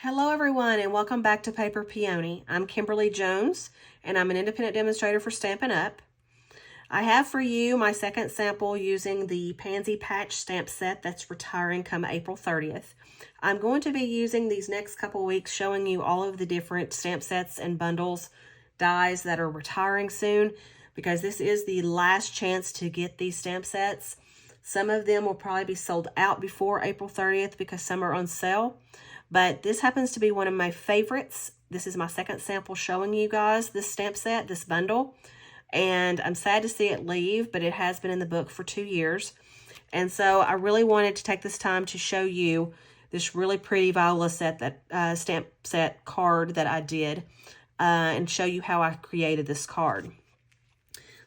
Hello everyone and welcome back to Paper Peony. I'm Kimberly Jones and I'm an independent demonstrator for Stampin' Up. I have for you my second sample using the Pansy patch stamp set that's retiring come April 30th. I'm going to be using these next couple weeks showing you all of the different stamp sets and bundles, dies that are retiring soon because this is the last chance to get these stamp sets. Some of them will probably be sold out before April 30th because some are on sale. But this happens to be one of my favorites. This is my second sample showing you guys this stamp set, this bundle. And I'm sad to see it leave, but it has been in the book for 2 years. And so I really wanted to take this time to show you this really pretty Viola set, that stamp set card that I did, and show you how I created this card.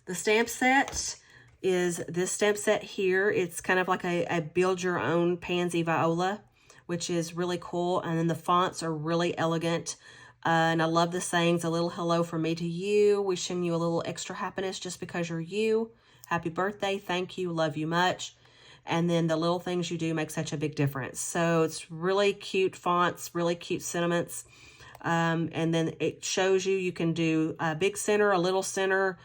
The stamp set is this stamp set here. It's kind of like a build your own Pansy Viola, which is really cool. And then the fonts are really elegant. And I love the sayings, a little hello from me to you, wishing you a little extra happiness just because you're you. Happy birthday, thank you, love you much. And then the little things you do make such a big difference. So it's really cute fonts, really cute sentiments. And then it shows you can do a big center, a little center,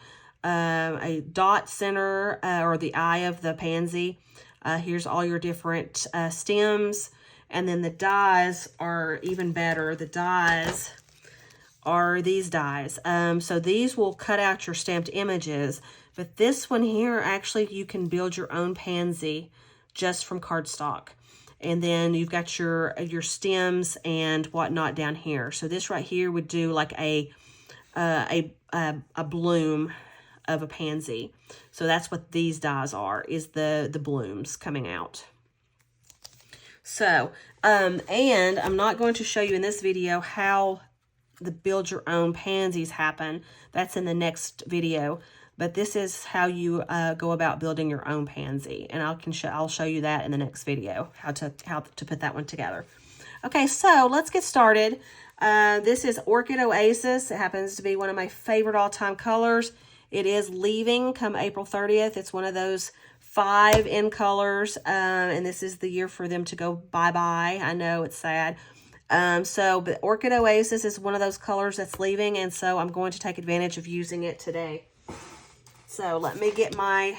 a dot center, or the eye of the pansy. Here's all your different stems. And then the dies are even better. The dies are these dies. So these will cut out your stamped images. But this one here, actually, you can build your own pansy just from cardstock. And then you've got your stems and whatnot down here. So this right here would do like a bloom of a pansy. So that's what these dies are, is the blooms coming out. So, and I'm not going to show you in this video how the build your own pansies happen. That's in the next video. But this is how you go about building your own pansy. And I'll show you that in the next video, how to put that one together. Okay, so let's get started. This is Orchid Oasis. It happens to be one of my favorite all-time colors. It is leaving come April 30th. It's one of those 5 in colors, and this is the year for them to go bye-bye. I know it's sad. But Orchid Oasis is one of those colors that's leaving, and so I'm going to take advantage of using it today. So let me get my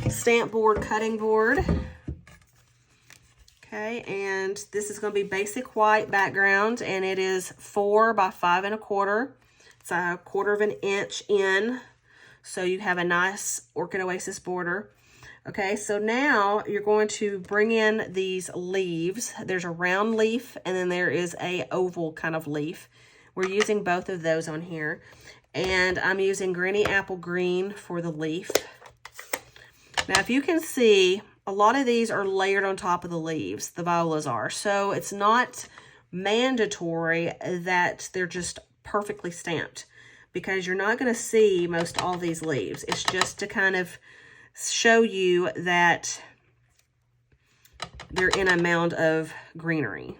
stamp board, cutting board. Okay, and this is going to be basic white background, and it is 4 by 5 1/4. It's a 1/4 inch in, so you have a nice Orchid Oasis border. Okay, so now you're going to bring in these leaves. There's a round leaf and then there is a oval kind of leaf. We're using both of those on here. And I'm using Granny Apple Green for the leaf. Now, if you can see, a lot of these are layered on top of the leaves, the violas are. So it's not mandatory that they're just perfectly stamped because you're not going to see most all these leaves. It's just to kind of show you that they're in a mound of greenery.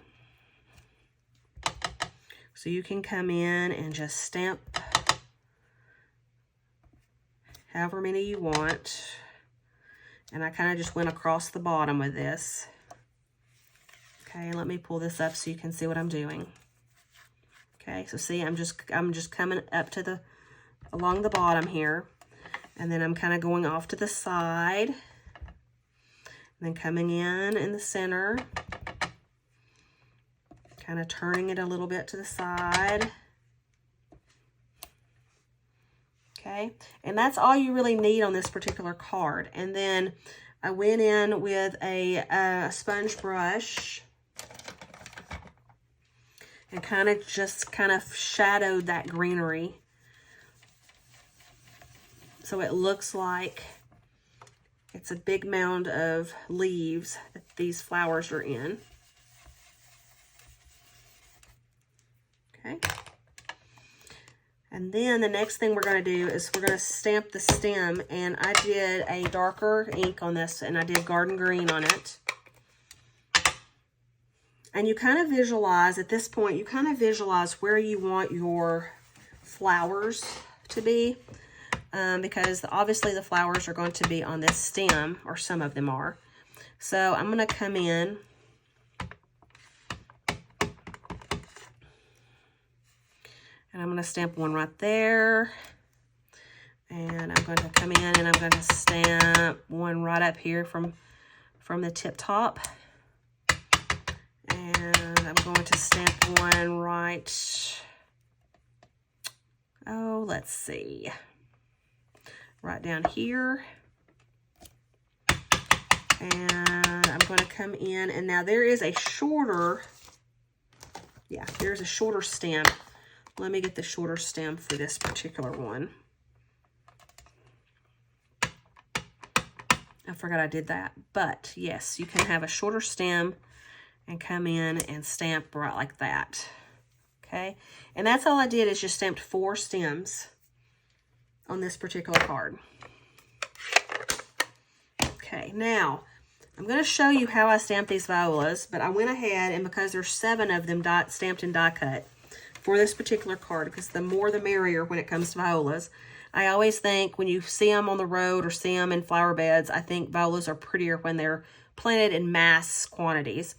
So you can come in and just stamp however many you want. And I kind of just went across the bottom with this. Okay, let me pull this up so you can see what I'm doing. Okay, so see, I'm just coming up to along the bottom here. And then I'm kind of going off to the side. And then coming in the center. Kind of turning it a little bit to the side. Okay. And that's all you really need on this particular card. And then I went in with a sponge brush. And kind of shadowed that greenery. So it looks like it's a big mound of leaves that these flowers are in. Okay. And then the next thing we're going to do is we're going to stamp the stem. And I did a darker ink on this and I did garden green on it. And you kind of visualize, at this point, you kind of visualize where you want your flowers to be. Because obviously the flowers are going to be on this stem, or some of them are. So I'm going to come in And I'm going to stamp one right there. And I'm going to come in and I'm going to stamp one right up here from the tip top. And I'm going to stamp one right, oh, let's see, right down here. And I'm going to come in, and now there is a shorter, yeah, there's a shorter stem. Let me get the shorter stem for this particular one. I forgot I did that, but yes, you can have a shorter stem and come in and stamp right like that. Okay, and that's all I did, is just stamped 4 stems on this particular card. Okay, now I'm going to show you how I stamp these violas, but I went ahead, and because there's 7 of them stamped in die cut for this particular card, because the more the merrier when it comes to violas. I always think when you see them on the road or see them in flower beds, I think violas are prettier when they're planted in mass quantities.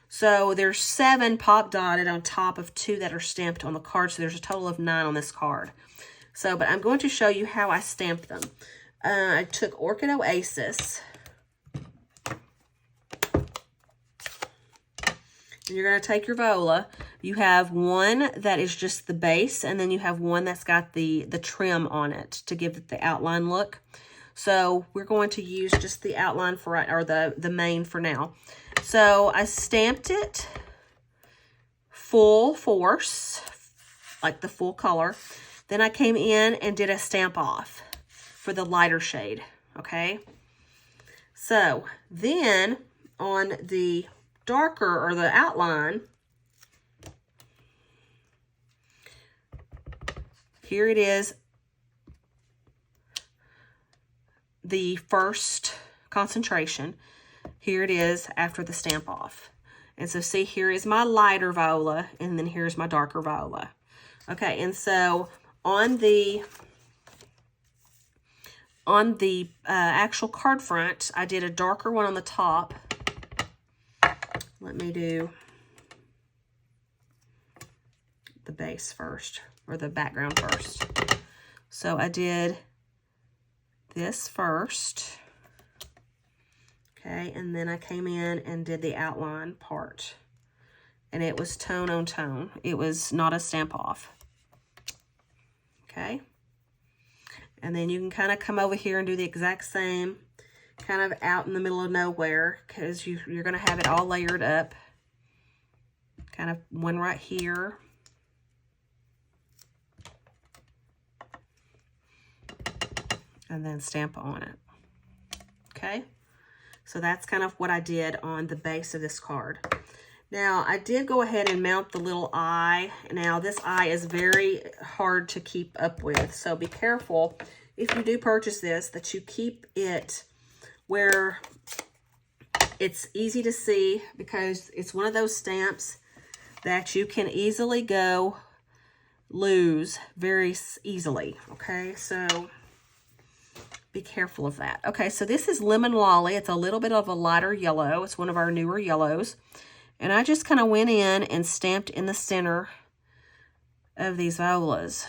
So there's 7 pop dotted on top of 2 that are stamped on the card, so there's a total of 9 on this card. So, but I'm going to show you how I stamped them. I took Orchid Oasis. And you're going to take your viola. You have one that is just the base, and then you have one that's got the trim on it to give it the outline look. So we're going to use just the outline for, or the main for now. So I stamped it full force, like the full color. Then I came in and did a stamp off for the lighter shade, okay? So then on the darker, or the outline, here it is, the first concentration. Here it is after the stamp off. And so see, here is my lighter viola, and then here's my darker viola. Okay, and so on the actual card front, I did a darker one on the top. Let me do the base first, or the background first. So I did this first. Okay, and then I came in and did the outline part. And it was tone on tone. It was not a stamp off. Okay. And then you can kind of come over here and do the exact same, kind of out in the middle of nowhere, because you're going to have it all layered up. Kind of one right here. And then stamp on it. Okay. So that's kind of what I did on the base of this card. Now, I did go ahead and mount the little eye. Now, this eye is very hard to keep up with, so be careful if you do purchase this, that you keep it where it's easy to see, because it's one of those stamps that you can easily go lose very easily, okay? So be careful of that. Okay, so this is Lemon Lolly. It's a little bit of a lighter yellow. It's one of our newer yellows. And I just kind of went in and stamped in the center of these violas.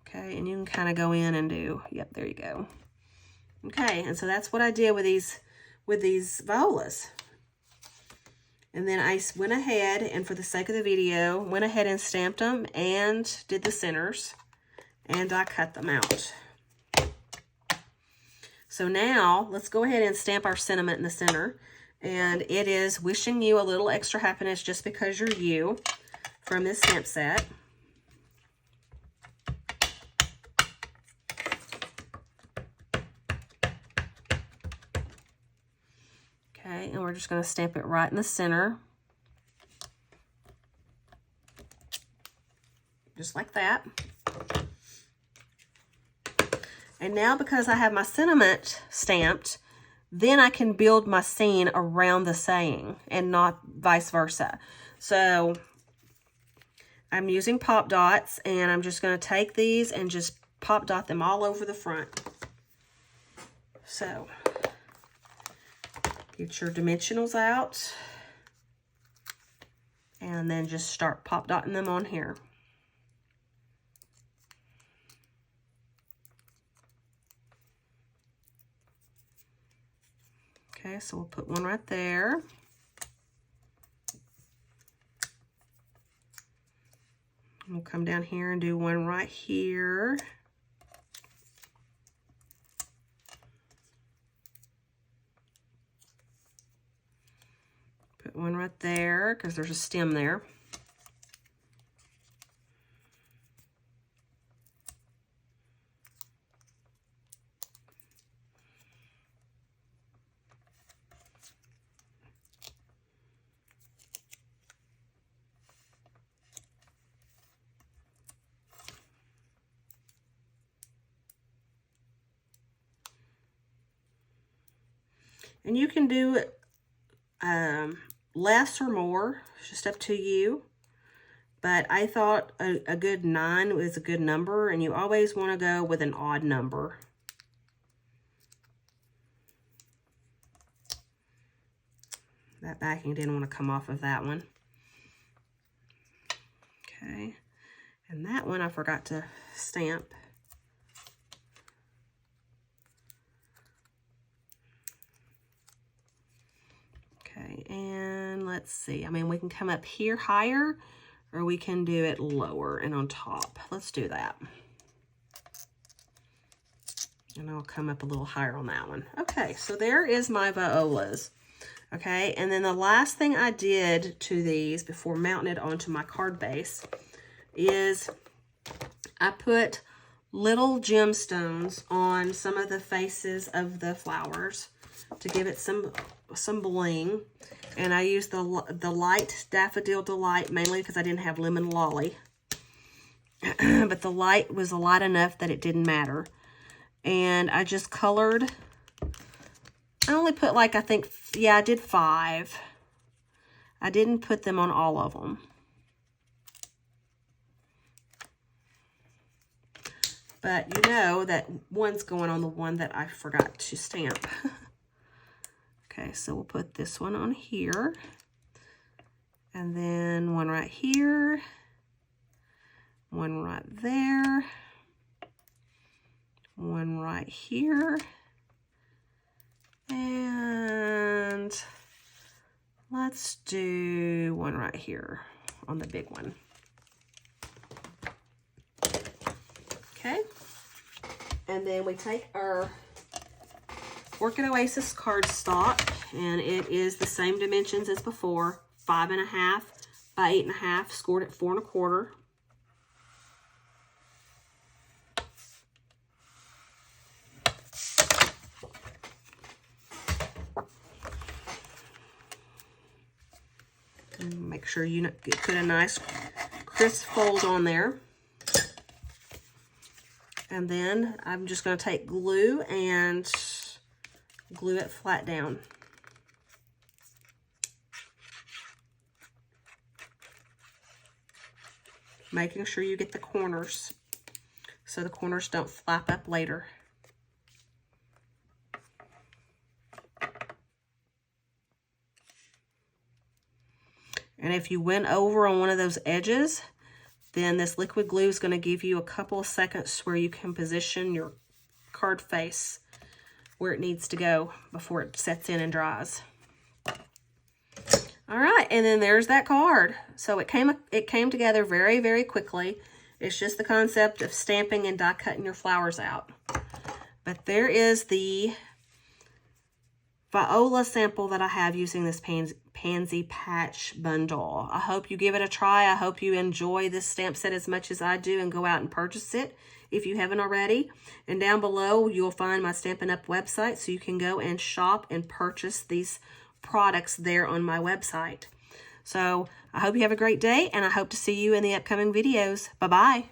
Okay, and you can kind of go in and do, yep, there you go. Okay, and so that's what I did with these violas. And then I went ahead, and for the sake of the video, went ahead and stamped them and did the centers, and I cut them out. So now, let's go ahead and stamp our sentiment in the center. And it is wishing you a little extra happiness just because you're you, from this stamp set. Okay, and we're just going to stamp it right in the center. Just like that. And now, because I have my sentiment stamped, then I can build my scene around the saying and not vice versa. So I'm using pop dots, and I'm just going to take these and just pop dot them all over the front. So get your dimensionals out And then just start pop dotting them on here. Okay, so we'll put one right there. We'll come down here and do one right here. Put one right there because there's a stem there. And you can do less or more, it's just up to you. But I thought a good 9 was a good number, and you always want to go with an odd number. That backing didn't want to come off of that one. Okay, and that one I forgot to stamp. Okay, and let's see. I mean, we can come up here higher, or we can do it lower and on top. Let's do that. And I'll come up a little higher on that one. Okay, so there is my violas. Okay, and then the last thing I did to these before mounting it onto my card base is I put little gemstones on some of the faces of the flowers to give it some bling. And I used the light Daffodil Delight mainly because I didn't have Lemon Lolly. But the light was light enough that it didn't matter. And I just colored. I only put like, I think, yeah, I did 5. I didn't put them on all of them. But you know that one's going on the one that I forgot to stamp. Okay, so we'll put this one on here. And then one right here. One right there. One right here. And let's do one right here on the big one. Okay. And then we take our Orchid Oasis cardstock, and it is the same dimensions as before, 5.5 by 8.5, scored at 4 1/4. Make sure you put a nice crisp fold on there. And then I'm just going to take glue and glue it flat down. Making sure you get the corners so the corners don't flap up later. And if you went over on one of those edges, then this liquid glue is going to give you a couple of seconds where you can position your card face where it needs to go before it sets in and dries. All right, and then there's that card. So it came together very, very quickly. It's just the concept of stamping and die cutting your flowers out. But there is the Viola sample that I have using this Pansy patch bundle. I hope you give it a try. I hope you enjoy this stamp set as much as I do and go out and purchase it if you haven't already. And down below, you'll find my Stampin' Up! Website, so you can go and shop and purchase these products there on my website. So I hope you have a great day, and I hope to see you in the upcoming videos. Bye-bye.